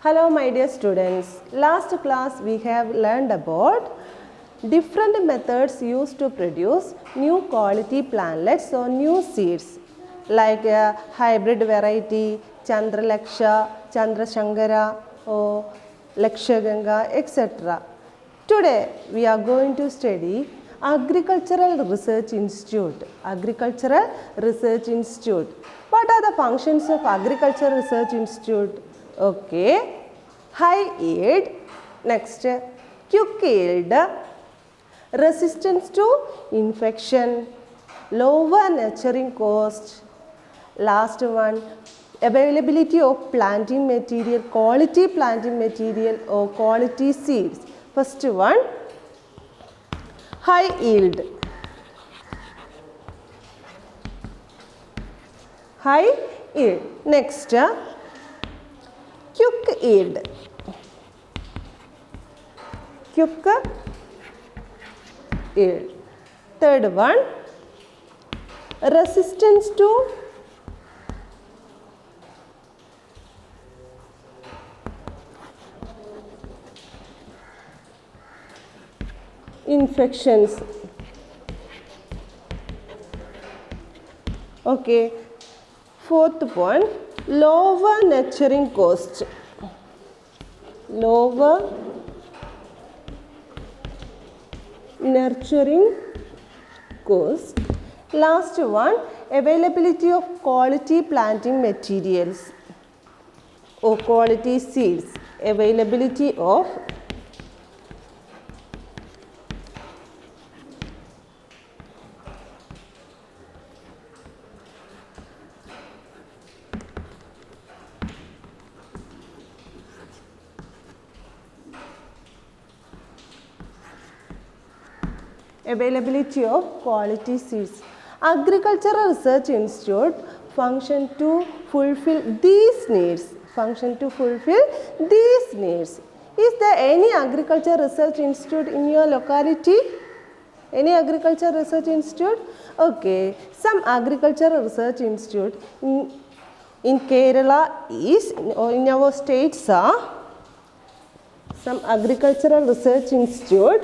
Hello my dear students. Last class we have learned about different methods used to produce new quality plantlets or new seeds like hybrid variety, Chandralaksha, Chandrashankara or Lakshaganga, etc. Today we are going to study Agricultural Research Institute. Agricultural Research Institute. What are the functions of Agricultural Research Institute? Okay, high yield, next quick yield, resistance to infection, lower nurturing cost, last one availability of planting material, quality planting material or quality seeds. First one, high yield. High yield. Next, quick yield. Quick yield. Third one, resistance to infections. Okay. Fourth one, lower nurturing cost. Lower nurturing cost. Last one, availability of quality planting materials or quality seeds. Availability of quality seeds. Agricultural Research Institute function to fulfill these needs. Function to fulfill these needs. Is there any agricultural research institute in your locality? Any agricultural research institute? Okay. Some agricultural research institute in Kerala is or in our states are some agricultural research institute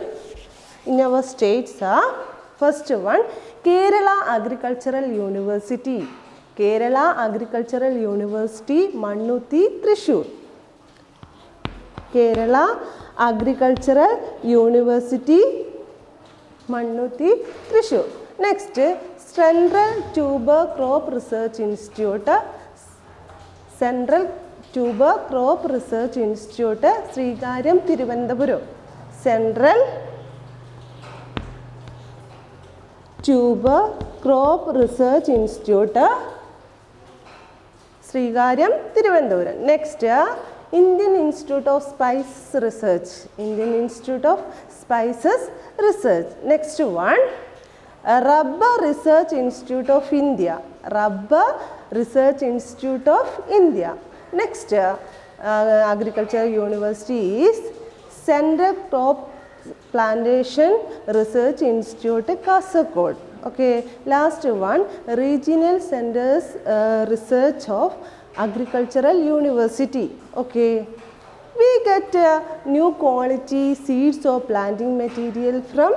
in our states are first one Kerala Agricultural University. Kerala Agricultural University, Mannuthi, Thrissur. Kerala Agricultural University, Mannuthi, Thrissur. Next, Central Tuber Crop Research Institute. Central Tuber Crop Research Institute, Srikaryam, Thiruvananthapuram. Central Tuber Crop Research Institute, Srikaryam, Thiruvananthapuram. Next, Indian Institute of Spice Research. Indian Institute of Spices Research. Next one, Rubber Research Institute of India. Rubber Research Institute of India. Next, Agricultural University is Central Crop Plantation Research Institute, Kasaragod. Okay, last one, Regional Centers Research of Agricultural University. Okay, we get new quality seeds or planting material from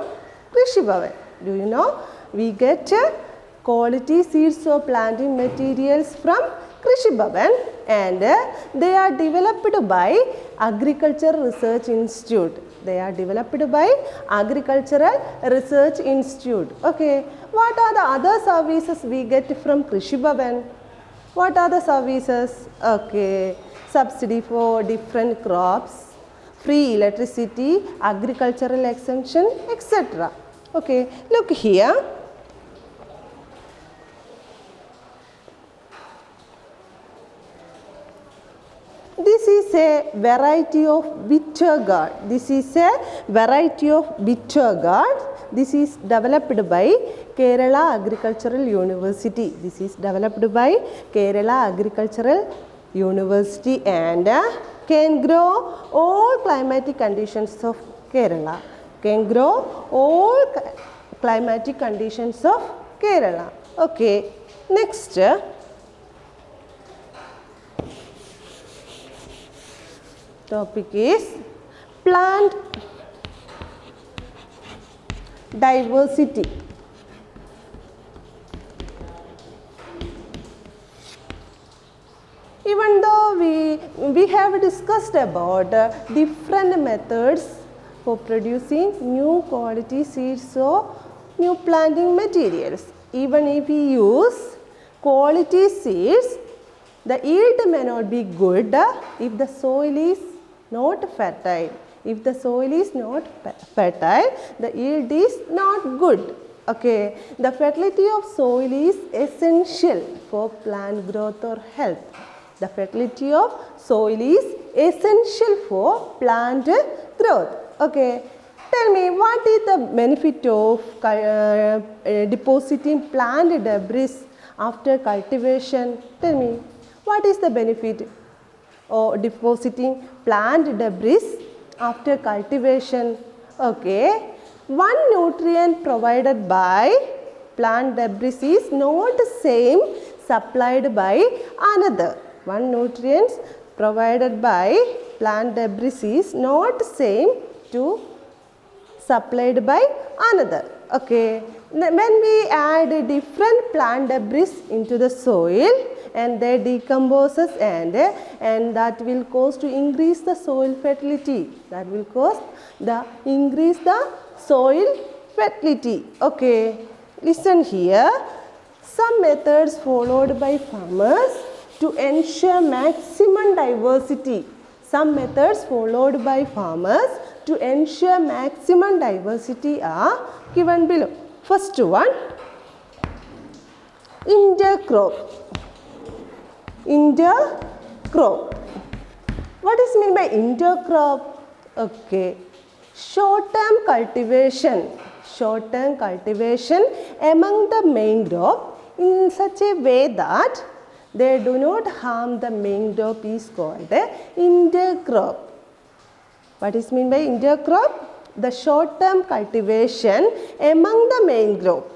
Krishi Bhavan. Do you know? We get quality seeds or planting materials from Krishi Bhavan and they are developed by Agricultural Research Institute. They are developed by Agricultural Research Institute. Okay. What are the other services we get from Krishi Bhavan? What are the services? Okay. Subsidy for different crops, free electricity, agricultural exemption, etc. Okay. Look here. This is a variety of bitter gourd. This is a variety of bitter gourd. This is developed by Kerala Agricultural University. This is developed by Kerala Agricultural University and can grow all climatic conditions of Kerala. Can grow all climatic conditions of Kerala. Okay. Next. topic is plant diversity. Even though we have discussed about different methods for producing new quality seeds or new planting materials, even if we use quality seeds, the yield may not be good if the soil is not fertile. If the soil is not fertile, the yield is not good. Okay, the fertility of soil is essential for plant growth or health. The fertility of soil is essential for plant growth. Okay, tell me, what is the benefit of depositing plant debris after cultivation? Tell me, what is the benefit of depositing plant debris after cultivation? Okay, one nutrient provided by plant debris is not the same supplied by another. One nutrient provided by plant debris is not same to supplied by another. Okay, when we add different plant debris into the soil and they decomposes and that will cause to increase the soil fertility. That will cause the increase the soil fertility. Okay, listen here. Some methods followed by farmers to ensure maximum diversity. Some methods followed by farmers to ensure maximum diversity are given below. First one, intercrop. Intercrop. What is meant by intercrop? Okay, short-term cultivation. Short-term cultivation among the main crop in such a way that they do not harm the main crop is called intercrop. What is meant by intercrop? The short-term cultivation among the main crop.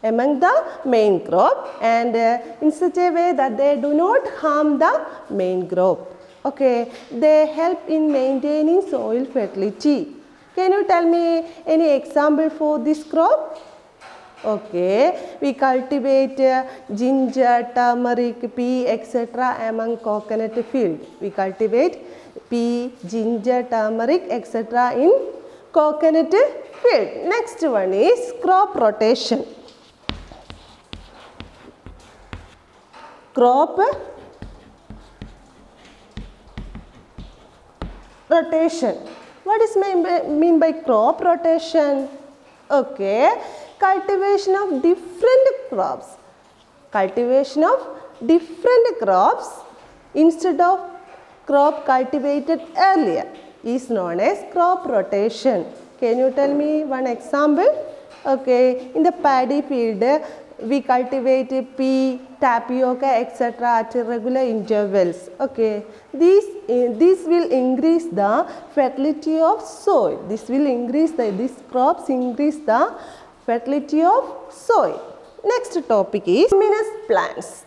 Among the main crop and in such a way that they do not harm the main crop. Okay, they help in maintaining soil fertility. Can you tell me any example for this crop? Okay, we cultivate ginger, turmeric, pea, etc. among coconut field. We cultivate pea, ginger, turmeric, etc. in coconut field. Next one is crop rotation. Crop rotation. What is mean by crop rotation? Okay, cultivation of different crops. Cultivation of different crops instead of crop cultivated earlier is known as crop rotation. Can you tell me one example? Okay, in the paddy field we cultivate pea, tapioca, etc. at regular intervals. Okay, this will increase the fertility of soil. These crops increase the fertility of soil. Next topic is leguminous plants.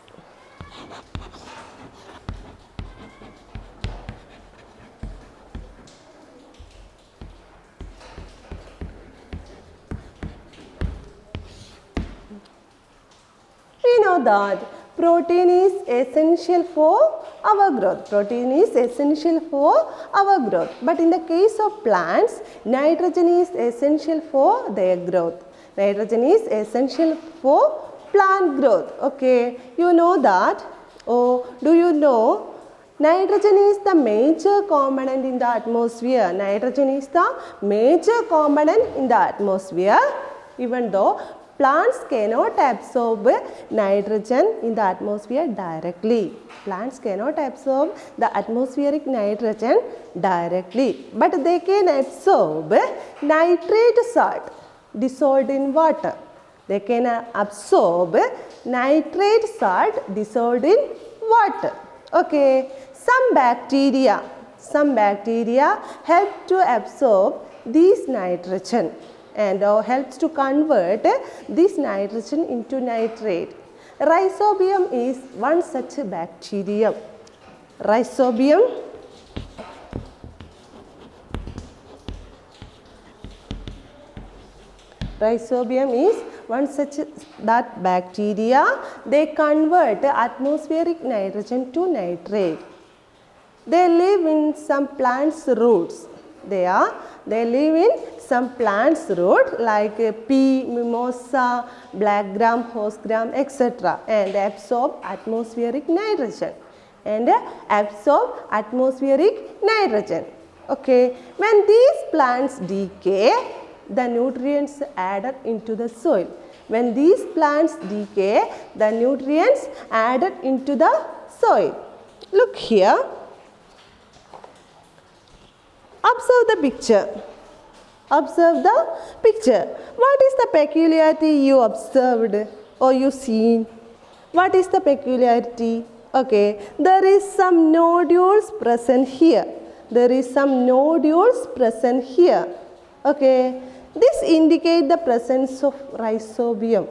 We know that protein is essential for our growth. Protein is essential for our growth. But in the case of plants, nitrogen is essential for their growth. Nitrogen is essential for plant growth. Okay, you know that. Oh, do you know nitrogen is the major component in the atmosphere. Nitrogen is the major component in the atmosphere. Even though plants cannot absorb nitrogen in the atmosphere directly. Plants cannot absorb the atmospheric nitrogen directly, but they can absorb nitrate salt dissolved in water. They can absorb nitrate salt dissolved in water. Okay, some bacteria help to absorb this nitrogen and helps to convert this nitrogen into nitrate. Rhizobium is one such bacterium. Rhizobium Rhizobium is one such that bacteria, they convert atmospheric nitrogen to nitrate. They live in some plants' roots. They live in some plants' root like pea, mimosa, black gram, horse gram, etc. and absorb atmospheric nitrogen. Okay, when these plants decay, the nutrients added into the soil. When these plants decay, the nutrients added into the soil. Look here. Observe the picture. Observe the picture. What is the peculiarity you observed or you seen? What is the peculiarity? Okay, there is some nodules present here. There is some nodules present here. Okay, this indicate the presence of Rhizobium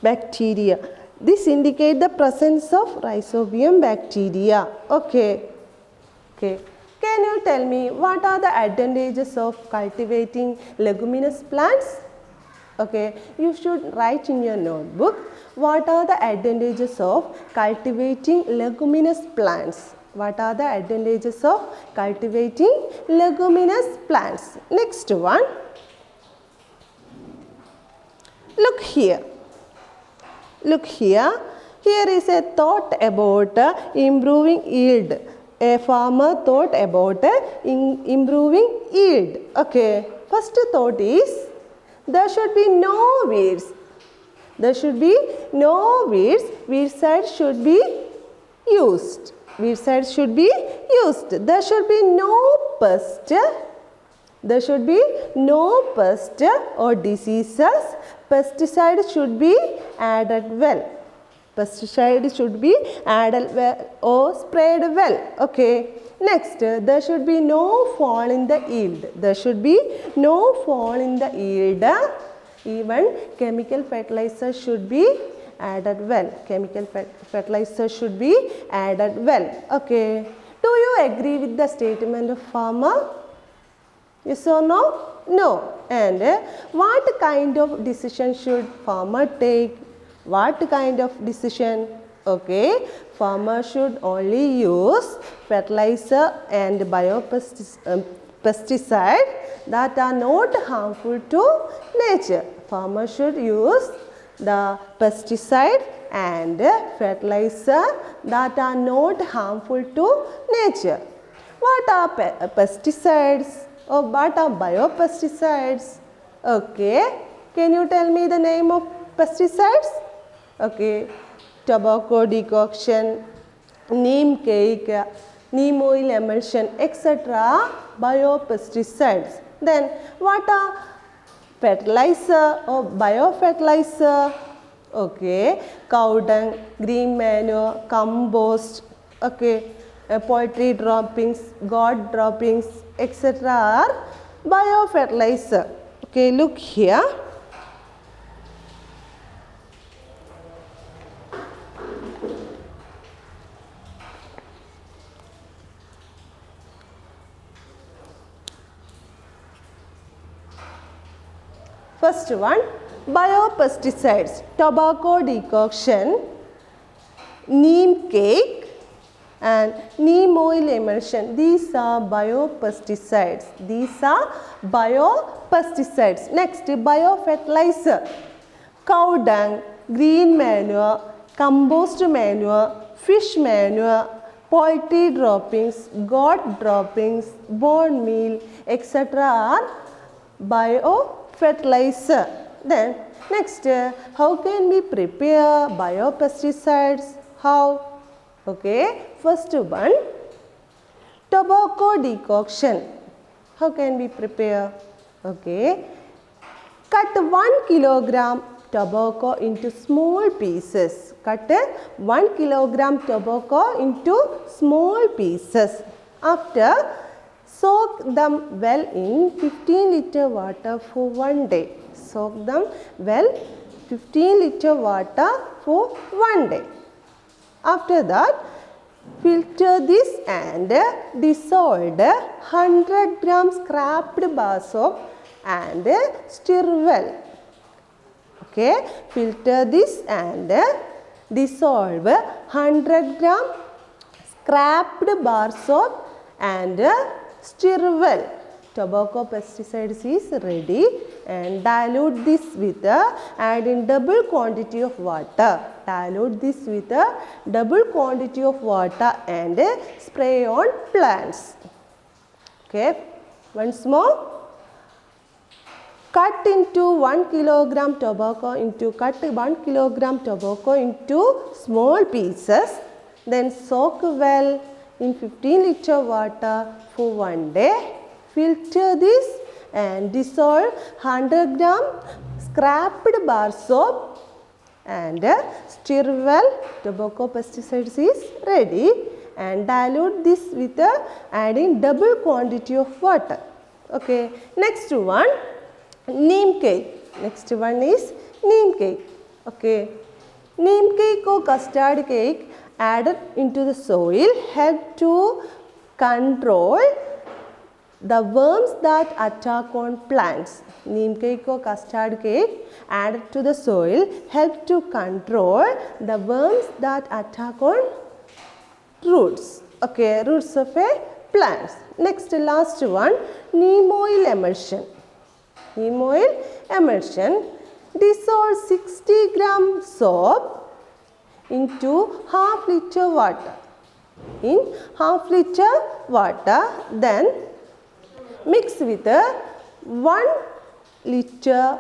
bacteria. This indicate the presence of Rhizobium bacteria. Okay. Can you tell me what are the advantages of cultivating leguminous plants? Okay, you should write in your notebook what are the advantages of cultivating leguminous plants. What are the advantages of cultivating leguminous plants? Next one. Look here. Look here. Here is a thought about improving yield. A farmer thought about improving yield. Okay. First thought is there should be no weeds. There should be no weeds. Weedicide should be used. Weedicide should be used. There should be no pest. There should be no pest or diseases. Pesticide should be added well. Pesticide should be added well or sprayed well. Okay. Next, there should be no fall in the yield. There should be no fall in the yield. Even chemical fertilizer should be added well. Chemical fertilizer should be added well. Okay. Do you agree with the statement of farmer? Yes or no? No. And what kind of decision should farmer take? What kind of decision? Okay, farmer should only use fertilizer and biopesticide that are not harmful to nature. Farmer should use the pesticide and fertilizer that are not harmful to nature. What are pesticides or what are biopesticides? Okay, can you tell me the name of pesticides? Okay, tobacco decoction, neem cake, neem oil emulsion, etc. biopesticides. Then what are fertilizer or biofertilizer? Okay, cow dung, green manure, compost, okay, poultry droppings, goat droppings, etc. are biofertilizer. Okay, look here. First one, biopesticides, tobacco decoction, neem cake and neem oil emulsion. These are biopesticides. These are biopesticides. Next, biofertilizer, cow dung, green manure, compost manure, fish manure, poultry droppings, goat droppings, bone meal, etc. are biofertilizer. Then next, how can we prepare biopesticides? How? Okay, first one, tobacco decoction. How can we prepare? Okay, cut 1 kilogram tobacco into small pieces. Cut 1 kilogram tobacco into small pieces. After, soak them well in 15-liter water for 1 day. Soak them well 15-liter water for 1 day. After that, filter this and dissolve 100 grams scraped bar soap and stir well. Okay, filter this and dissolve 100 gram scrapped bar soap and stir well. Tobacco pesticides is ready and dilute this with adding double quantity of water. Dilute this with double quantity of water and spray on plants. Okay, once more. Cut 1 kilogram tobacco into small pieces. Then soak well in 15 liter water for 1 day. Filter this and dissolve 100 gram scrapped bar soap and stir well. Tobacco pesticides is ready and dilute this with adding double quantity of water. Okay, next one, neem cake. Next one is neem cake. Okay, neem cake or custard cake added into the soil help to control the worms that attack on plants. Neem cake or custard cake added to the soil help to control the worms that attack on roots. Okay, roots of a plants. Next, last one, neem oil emulsion. Neem oil emulsion. Dissolve 60 gram soap into half liter water. In half liter water, then mix with 1 liter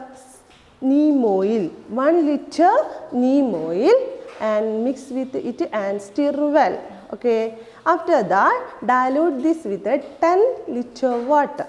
neem oil. 1 liter neem oil and mix with it and stir well. Okay. After that, dilute this with 10 liter water.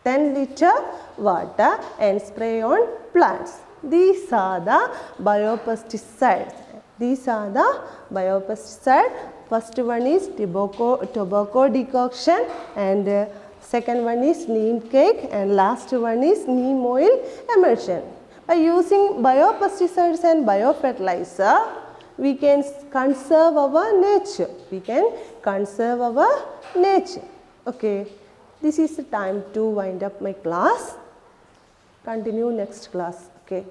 10 liter water and spray on plants. These are the biopesticides. These are the biopesticides. First one is tobacco decoction and second one is neem cake and last one is neem oil emulsion. By using biopesticides and biofertilizer, we can conserve our nature. We can conserve our nature. Okay. This is the time to wind up my class. Continue next class. Okay.